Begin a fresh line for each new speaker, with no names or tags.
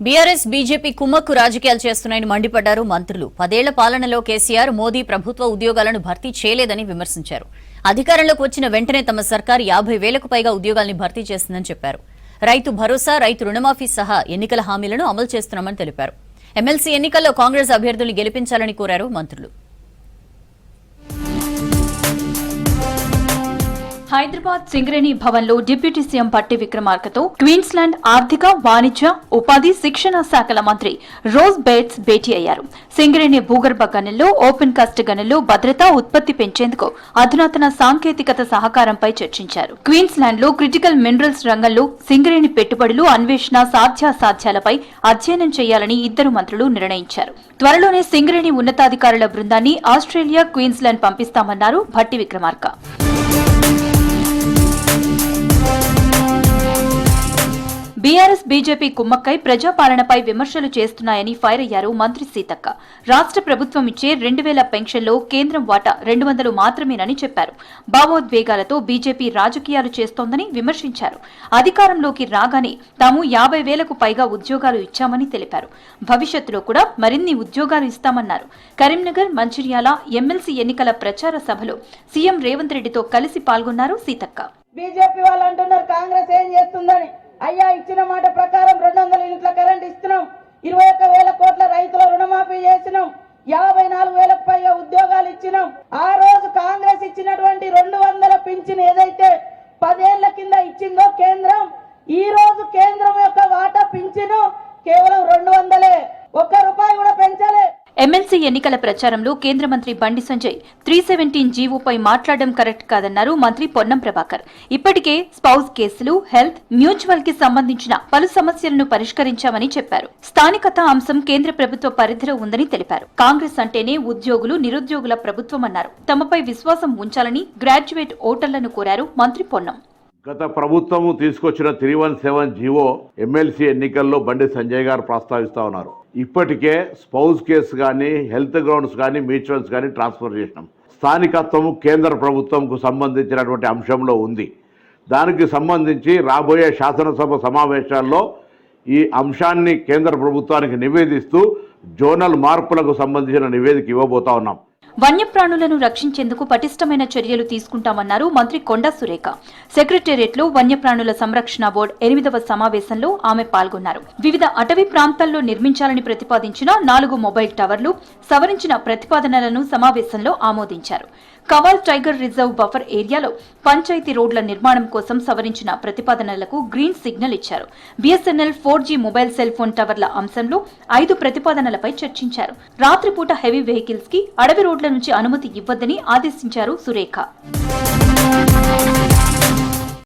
BRS BJP కుమ్మక్కు రాజకీయాలు చేస్తున్నాయని మండిపడ్డారు మంత్రులు. 10 ఏళ్ల పాలనలో కేసీఆర్, మోదీ ప్రభుత్వ ఉద్యోగాలను భర్తీ చేయలేదని విమర్శించారు. అధికారంలోకి వచ్చిన వెంటనే తమ సర్కారు 50,000కు పైగా ఉద్యోగాల్ని భర్తీ చేసిందని చెప్పారు. రైతు భరోసా, రైతు రుణమాఫీ సహా ఎన్నికల హామీలను అమలు చేస్తున్నామని తెలిపారు. ఎమ్మెల్సీ ఎన్నికల్లో కాంగ్రెస్ అభ్యర్థుల్ని గెలిపించాలని కోరారు మంత్రులు.
హైదరాబాద్ సింగరేణి భవన్లో డిప్యూటీ సీఎం భట్టి విక్రమార్కతో క్వీన్స్లాండ్ ఆర్థిక, వాణిజ్య, ఉపాధి, శిక్షణ శాఖల మంత్రి రోజ్ బేట్స్ భేటీ అయ్యారు. సింగరేణి భూగర్భ గనుల్లో, ఓపెన్ కాస్ట్ గనుల్లో భద్రతా ఉత్పత్తి పెంచేందుకు అధునాతన సాంకేతికత సహకారంపై చర్చించారు. క్వీన్స్లాండ్ లో క్రిటికల్ మినరల్స్ రంగంలో సింగరేణి పెట్టుబడులు, అన్వేషణ, సాధ్యాసాధ్యాలపై అధ్యయనం చేయాలని ఇద్దరు మంత్రులు నిర్ణయించారు. త్వరలోనే సింగరేణి ఉన్నతాధికారుల బృందాన్ని ఆస్ట్రేలియా, క్వీన్స్లాండ్ పంపిస్తామన్నారు భట్టి విక్రమార్క. బీఆర్ఎస్ బీజేపీ కుమ్మక్కై ప్రజాపాలనపై విమర్శలు చేస్తున్నాయని ఫైర్ అయ్యారు మంత్రి సీతక్క. రాష్ట్ర ప్రభుత్వం ఇచ్చే 2,000 పెన్షన్లో కేంద్రం వాటా 200 మాత్రమేనని చెప్పారు. భావోద్వేగాలతో బీజేపీ రాజకీయాలు చేస్తోందని విమర్శించారు. అధికారంలోకి రాగానే తాము 50,000కు పైగా ఉద్యోగాలు ఇచ్చామని తెలిపారు. భవిష్యత్తులో కూడా మరిన్ని ఉద్యోగాలు ఇస్తామన్నారు. కరీంనగర్, మంచిర్యాల ఎమ్మెల్సీ ఎన్నికల ప్రచార సభలో సీఎం రేవంత్ రెడ్డితో కలిసి పాల్గొన్నారు సీతక్క.
బీజేపీ వాళ్ళు అంటున్నారు కాంగ్రెస్ ఏం చేస్తుందని. అయ్యా, ఇచ్చిన మాట ప్రకారం 200 యూనిట్ల కరెంట్ ఇస్తున్నాం, 21,000 కోట్ల రైతుల రుణమాఫీ చేసినాం, 54,000కు పైగా ఉద్యోగాలు ఇచ్చినాం. ఆ రోజు కాంగ్రెస్ ఇచ్చినటువంటి 200 పింఛన్ ఏదైతే 10 ఏళ్ల కింద ఇచ్చిందో కేంద్రం, ఈ రోజు కేంద్రం యొక్క వాటా పింఛను కేవలం 200, ₹1 కూడా పెంచలే.
ఎమ్మెల్సీ ఎన్నికల ప్రచారంలో కేంద్ర మంత్రి బండి సంజయ్ 317 జీవోపై మాట్లాడడం కరెక్ట్ కాదన్నారు మంత్రి పొన్నం ప్రభాకర్. ఇప్పటికే స్పౌస్ కేసులు, హెల్త్, మ్యూచువల్ కి సంబంధించిన పలు సమస్యలను పరిష్కరించామని చెప్పారు. స్థానికత అంశం కేంద్ర ప్రభుత్వ పరిధిలో ఉందని తెలిపారు. కాంగ్రెస్ అంటేనే ఉద్యోగులు, నిరుద్యోగుల ప్రభుత్వం అన్నారు. తమపై విశ్వాసం ఉంచాలని గ్రాడ్యుయేట్ ఓటర్లను కోరారు మంత్రి పొన్నం.
గత ప్రభుత్వము తీసుకొచ్చిన 317 జీవో ఎమ్మెల్సీ ఎన్నికల్లో బండి సంజయ్ గారు ప్రస్తావిస్తా ఉన్నారు. ఇప్పటికే స్పౌస్ కేసు కానీ, హెల్త్ గ్రౌండ్స్ కానీ, మ్యూచువల్స్ కానీ ట్రాన్స్ఫర్ చేసినాం. స్థానికత్వము కేంద్ర ప్రభుత్వంకు సంబంధించినటువంటి అంశంలో ఉంది. దానికి సంబంధించి రాబోయే శాసనసభ సమావేశాల్లో ఈ అంశాన్ని కేంద్ర ప్రభుత్వానికి నివేదిస్తూ జోనల్ మార్పులకు సంబంధించిన నివేదిక ఇవ్వబోతా ఉన్నాం.
వన్యప్రాణులను రక్షించేందుకు పటిష్టమైన చర్యలు తీసుకుంటామన్నారు మంత్రి కొండా సురేఖ. సెక్రటేరియట్లో వన్యప్రాణుల సంరక్షణ బోర్డు 8వ సమావేశంలో ఆమె పాల్గొన్నారు. వివిధ అటవీ ప్రాంతాల్లో నిర్మించాలని ప్రతిపాదించిన 4 మొబైల్ టవర్లు, సవరించిన ప్రతిపాదనలను సమావేశంలో ఆమోదించారు. కవాల్ టైగర్ రిజర్వ్ బఫర్ ఏరియాలో పంచాయతీ రోడ్ల నిర్మాణం కోసం సవరించిన ప్రతిపాదనలకు గ్రీన్ సిగ్నల్ ఇచ్చారు. BSNL 4G mobile cell phone టవర్ల అంశంలో 5 ప్రతిపాదనలపై చర్చించారు. రాత్రిపూట హెవీ వెహికల్స్ కి అడవి రోడ్ల నుంచి అనుమతి ఇవ్వొద్దని ఆదేశించారు సురేఖ.